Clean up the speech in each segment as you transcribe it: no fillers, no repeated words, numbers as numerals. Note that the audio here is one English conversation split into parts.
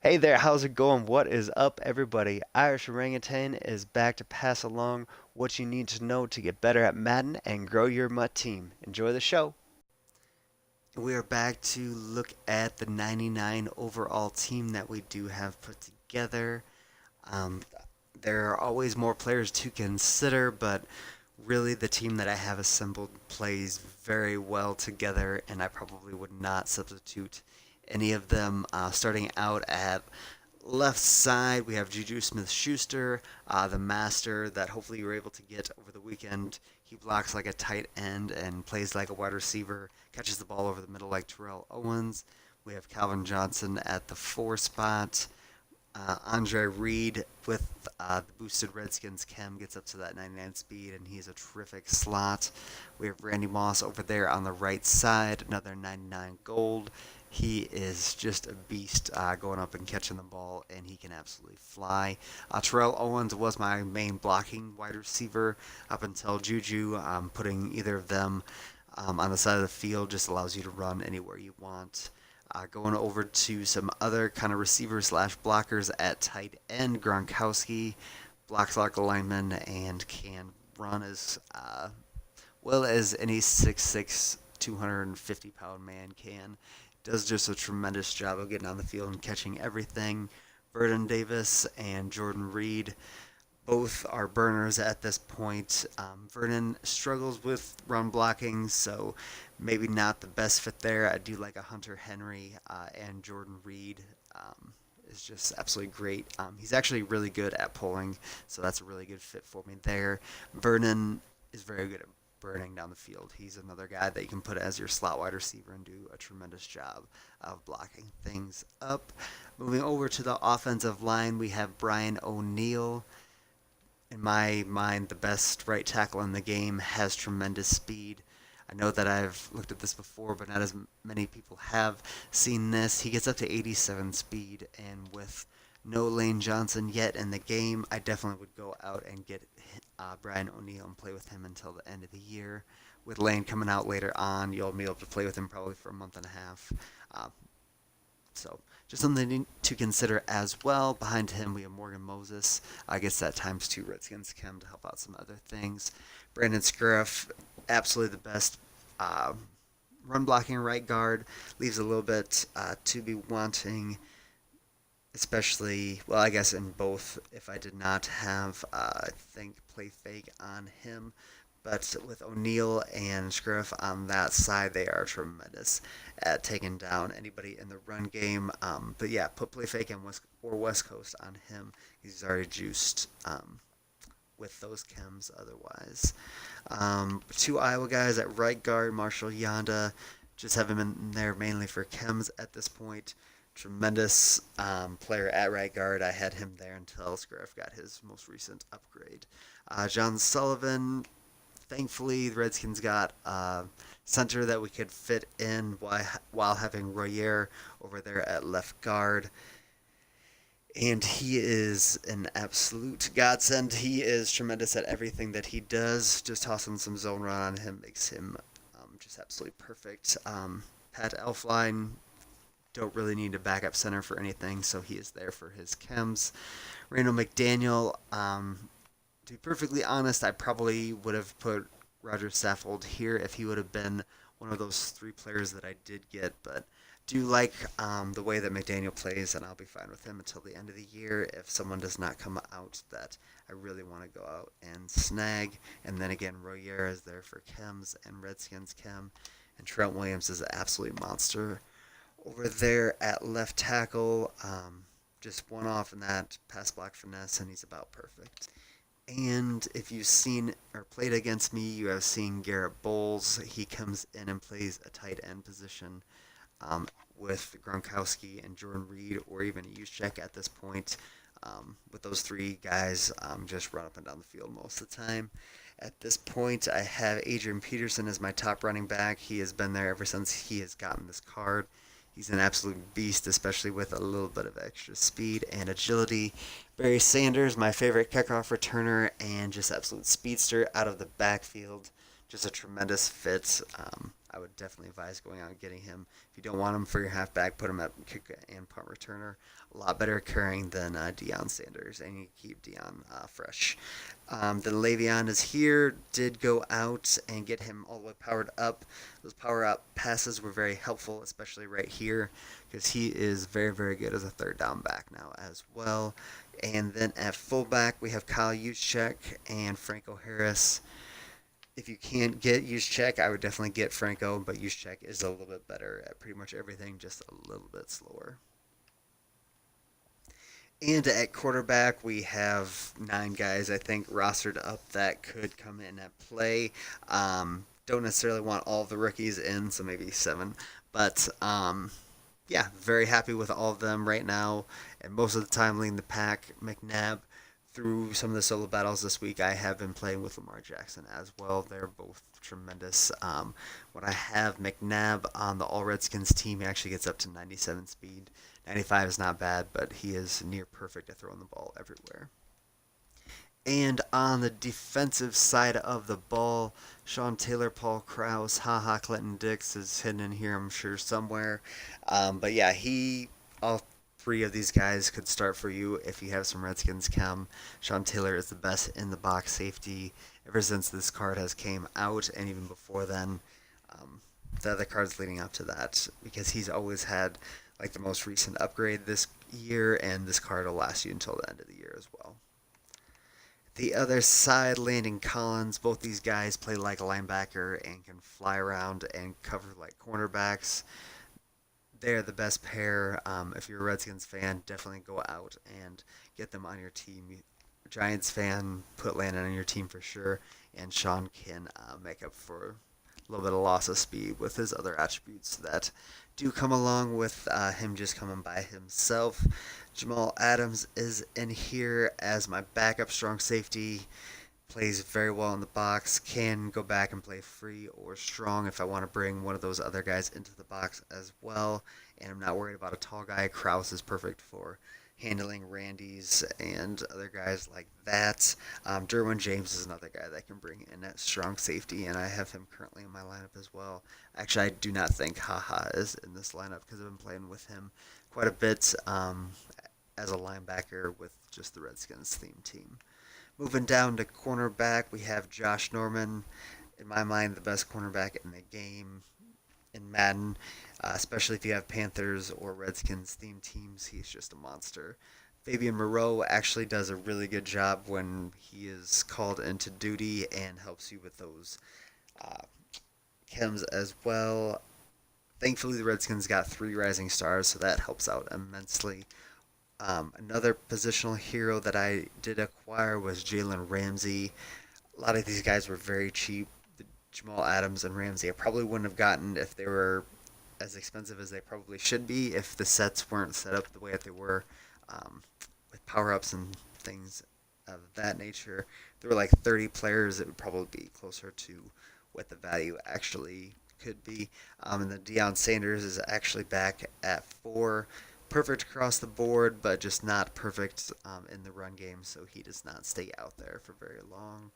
Hey there, how's it going? What is up, everybody? Irish Orangutan is back to pass along what you need to know to get better at Madden and grow your Mutt team. Enjoy the show. We are back to look at the 99 overall team that we do have put together. Um, there are always more players to consider, but really the team that I have assembled plays very well together, and I probably would not substitute any of them. Starting out at left side, we have Juju Smith-Schuster, the master that hopefully you were able to get over the weekend. He blocks like a tight end and plays like a wide receiver, catches the ball over the middle like Terrell Owens. We have Calvin Johnson at the 4 spot. Andre Reed with the boosted Redskins chem gets up to that 99 speed, and he's a terrific slot. We have Randy Moss over there on the right side, another 99 gold. He is just a beast going up and catching the ball, and he can absolutely fly. Terrell Owens was my main blocking wide receiver up until Juju. Putting either of them on the side of the field just allows you to run anywhere you want. Going over to some other kind of receivers slash blockers at tight end, Gronkowski blocks like a lineman and can run as well as any 6'6", 250-pound man can. Does just a tremendous job of getting on the field and catching everything. Burden Davis and Jordan Reed both are burners at this point. Vernon struggles with run blocking, so maybe not the best fit there. I do like a Hunter Henry and Jordan Reed. Is just absolutely great. He's actually really good at pulling, so that's a really good fit for me there. Vernon is very good at burning down the field. He's another guy that you can put as your slot wide receiver and do a tremendous job of blocking things up. Moving over to the offensive line, we have Brian O'Neill. In my mind, the best right tackle in the game, has tremendous speed. I know that I've looked at this before, but not as many people have seen this. He gets up to 87 speed, and with no Lane Johnson yet in the game, I definitely would go out and get Brian O'Neill and play with him until the end of the year. With Lane coming out later on, you'll be able to play with him probably for a month and a half. Uh, so just something to consider as well. Behind him, we have Morgan Moses. I guess that times two Redskins chem to help out some other things. Brandon Scruff, absolutely the best run blocking right guard. Leaves a little bit to be wanting, especially, well, I guess in both if I did not have, I think, play fake on him. But with O'Neill and Scruff on that side, they are tremendous at taking down anybody in the run game. But yeah, put play fake and West Coast on him. He's already juiced with those chems otherwise. Two Iowa guys at right guard, Marshall Yanda. Just have him in there mainly for chems at this point. Tremendous player at right guard. I had him there until Scruff got his most recent upgrade. John Sullivan, thankfully, the Redskins got a center that we could fit in while having Royer over there at left guard. And he is an absolute godsend. He is tremendous at everything that he does. Just tossing some zone run on him makes him just absolutely perfect. Pat Elfline, don't really need a backup center for anything, so he is there for his chems. Randall McDaniel, to be perfectly honest, I probably would have put Roger Saffold here if he would have been one of those three players that I did get, but do like the way that McDaniel plays, and I'll be fine with him until the end of the year if someone does not come out that I really want to go out and snag. And then again, Royer is there for chems and Redskins chem, and Trent Williams is an absolute monster over there at left tackle. Just one off in that pass block finesse, and he's about perfect. And if you've seen or played against me, you have seen Garrett Bowles. He comes in and plays a tight end position with Gronkowski and Jordan Reed, or even Juszczyk at this point. With those three guys, just run up and down the field most of the time. At this point, I have Adrian Peterson as my top running back. He has been there ever since he has gotten this card. He's an absolute beast, especially with a little bit of extra speed and agility. Barry Sanders, my favorite kickoff returner, and just absolute speedster out of the backfield. Just a tremendous fit. I would definitely advise going out and getting him. If you don't want him for your halfback, put him at kick and punt returner. A lot better carrying than Deion Sanders, and you keep Deion fresh. Then Le'Veon is here, did go out and get him all the way powered up. Those power up passes were very helpful, especially right here, because he is very, very good as a third down back now as well. And then at fullback, we have Kyle Juszczyk and Franco Harris. If you can't get Juszczyk, I would definitely get Franco, but Juszczyk is a little bit better at pretty much everything, just a little bit slower. And at quarterback, we have 9 guys, I think, rostered up that could come in at play. Don't necessarily want all of the rookies in, so maybe 7. But yeah, very happy with all of them right now. And most of the time leading the pack, McNabb. Through some of the solo battles this week, I have been playing with Lamar Jackson as well. They're both tremendous. When I have McNabb on the All Redskins team, he actually gets up to 97 speed. 95 is not bad, but he is near perfect at throwing the ball everywhere. And on the defensive side of the ball, Sean Taylor, Paul Krause, Clinton Dix is hidden in here, I'm sure, somewhere. But yeah, all 3 of these guys could start for you if you have some Redskins chem. Sean Taylor is the best in the box safety ever since this card has came out, and even before then. The other cards leading up to that, because he's always had like the most recent upgrade this year, and this card will last you until the end of the year as well. The other side, Landon Collins. Both these guys play like a linebacker and can fly around and cover like cornerbacks. They're the best pair. If you're a Redskins fan, definitely go out and get them on your team. Giants fan, put Landon on your team for sure, and Sean can make up for a little bit of loss of speed with his other attributes that do come along with him just coming by himself. Jamal Adams is in here as my backup strong safety. Plays very well in the box. Can go back and play free or strong if I want to bring one of those other guys into the box as well. And I'm not worried about a tall guy. Krause is perfect for handling Randy's and other guys like that. Derwin James is another guy that can bring in that strong safety, and I have him currently in my lineup as well. Actually, I do not think is in this lineup because I've been playing with him quite a bit as a linebacker with just the Redskins theme team. Moving down to cornerback, we have Josh Norman. In my mind, the best cornerback in the game in Madden, especially if you have Panthers or Redskins theme teams. He's just a monster. Fabian Moreau actually does a really good job when he is called into duty and helps you with those chems as well. Thankfully, the Redskins got 3 rising stars, so that helps out immensely. Another positional hero that I did acquire was Jalen Ramsey. A lot of these guys were very cheap. Jamal Adams and Ramsey I probably wouldn't have gotten if they were as expensive as they probably should be if the sets weren't set up the way that they were with power-ups and things of that nature. If there were like 30 players, it would probably be closer to what the value actually could be. And then Deion Sanders is actually back at 4. Perfect across the board, but just not perfect in the run game, so he does not stay out there for very long.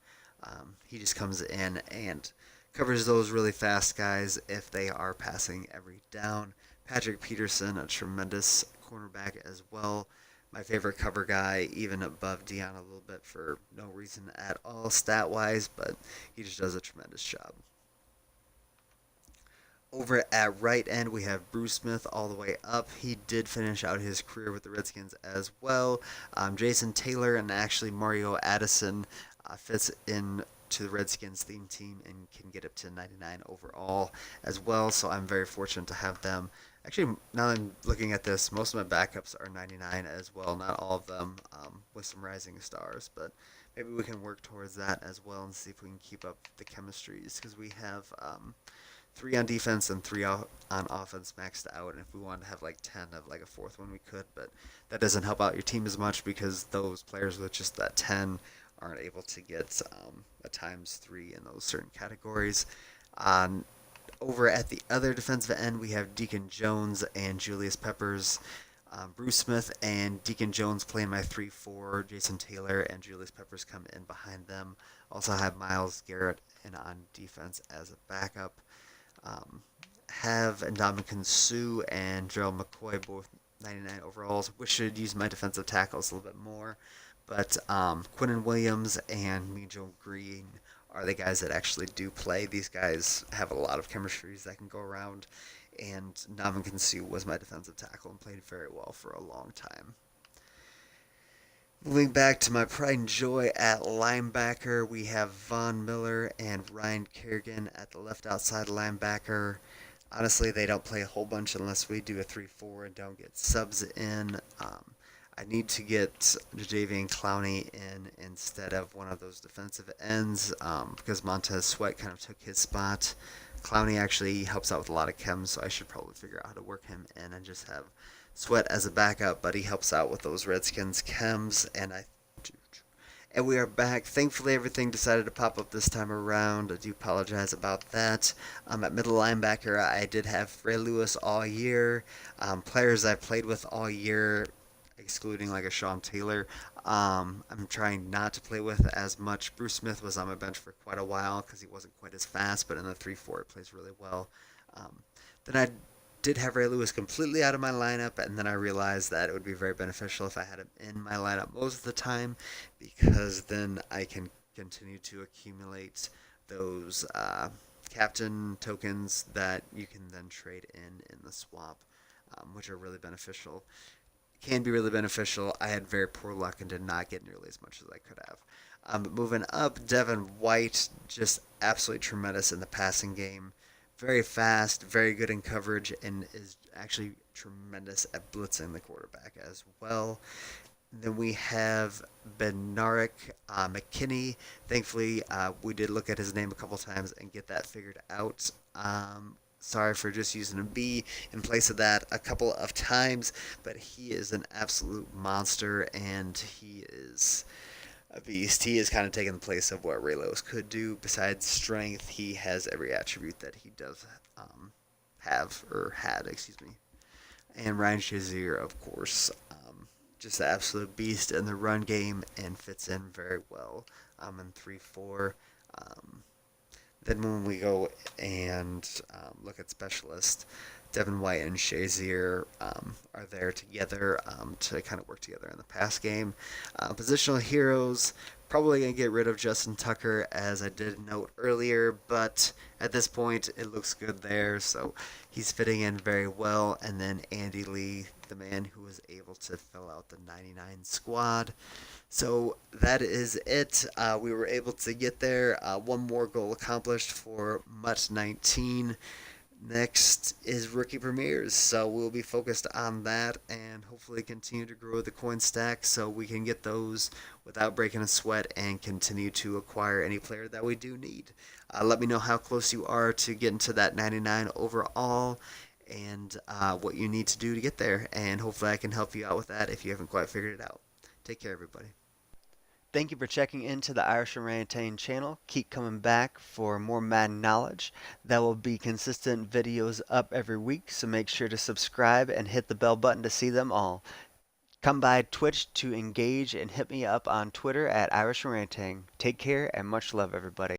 He just comes in and covers those really fast guys if they are passing every down. Patrick Peterson, a tremendous cornerback as well. My favorite cover guy, even above Deion a little bit for no reason at all stat-wise, but he just does a tremendous job. Over at right end, we have Bruce Smith all the way up. He did finish out his career with the Redskins as well. Jason Taylor and actually Mario Addison fits in to the Redskins theme team and can get up to 99 overall as well. So I'm very fortunate to have them. Actually, now that I'm looking at this, most of my backups are 99 as well. Not all of them with some rising stars, but maybe we can work towards that as well and see if we can keep up the chemistries because we have 3 on defense and 3 on offense maxed out. And if we wanted to have like 10 of like a 4th one, we could. But that doesn't help out your team as much because those players with just that 10 aren't able to get a ×3 in those certain categories. Over at the other defensive end, we have Deacon Jones and Julius Peppers. Bruce Smith and Deacon Jones playing my 3-4. Jason Taylor and Julius Peppers come in behind them. Also have Myles Garrett in on defense as a backup. have Ndamukong Suh and Gerald McCoy both 99 overalls. Wish should use my defensive tackles a little bit more, but Quinnen Williams and Mejo Green are the guys that actually do play. These guys have a lot of chemistries that can go around, and Ndamukong Suh was my defensive tackle and played very well for a long time. Moving back to my pride and joy at linebacker, we have Von Miller and Ryan Kerrigan at the left outside linebacker. Honestly, they don't play a whole bunch unless we do a 3-4 and don't get subs in. I need to get Jadavian Clowney in instead of one of those defensive ends because Montez Sweat kind of took his spot. Clowney actually helps out with a lot of chems, so I should probably figure out how to work him in and just have Sweat as a backup, but he helps out with those Redskins chems, and we are back. Thankfully, everything decided to pop up this time around. I do apologize about that. At middle linebacker, I did have Ray Lewis all year. Players I played with all year, excluding like a Sean Taylor, I'm trying not to play with as much. Bruce Smith was on my bench for quite a while because he wasn't quite as fast, but in the 3-4 it plays really well. Then I did have Ray Lewis completely out of my lineup, and then I realized that it would be very beneficial if I had him in my lineup most of the time, because then I can continue to accumulate those captain tokens that you can then trade in the swap, which are really beneficial. Can be really beneficial. I had very poor luck and did not get nearly as much as I could have. Moving up, Devin White, just absolutely tremendous in the passing game. Very fast, very good in coverage, and is actually tremendous at blitzing the quarterback as well. Then we have Benaric McKinney. Thankfully, we did look at his name a couple times and get that figured out. Sorry for just using a B in place of that a couple of times, but he is an absolute monster, and he is a beast. He is kind of taking the place of what Ray Lewis could do. Besides strength, he has every attribute that he does have, or had, excuse me. And Ryan Shazier, of course, just an absolute beast in the run game and fits in very well in 3-4. Um, then when we go and look at specialists, Devin White and Shazier are there together to kind of work together in the pass game. Positional heroes, probably going to get rid of Justin Tucker, as I did note earlier, but at this point it looks good there, so he's fitting in very well. And then Andy Lee, the man who was able to fill out the 99 squad. So that is it. We were able to get there. One more goal accomplished for Mutt 19. Next is rookie premieres, so we'll be focused on that and hopefully continue to grow the coin stack so we can get those without breaking a sweat and continue to acquire any player that we do need. Let me know how close you are to getting to that 99 overall and what you need to do to get there, and hopefully I can help you out with that if you haven't quite figured it out. Take care, everybody. Thank you for checking into the Irish Orangutan channel. Keep coming back for more Madden knowledge. There will be consistent videos up every week, so make sure to subscribe and hit the bell button to see them all. Come by Twitch to engage and hit me up on Twitter at Irish Orangutan. Take care and much love, everybody.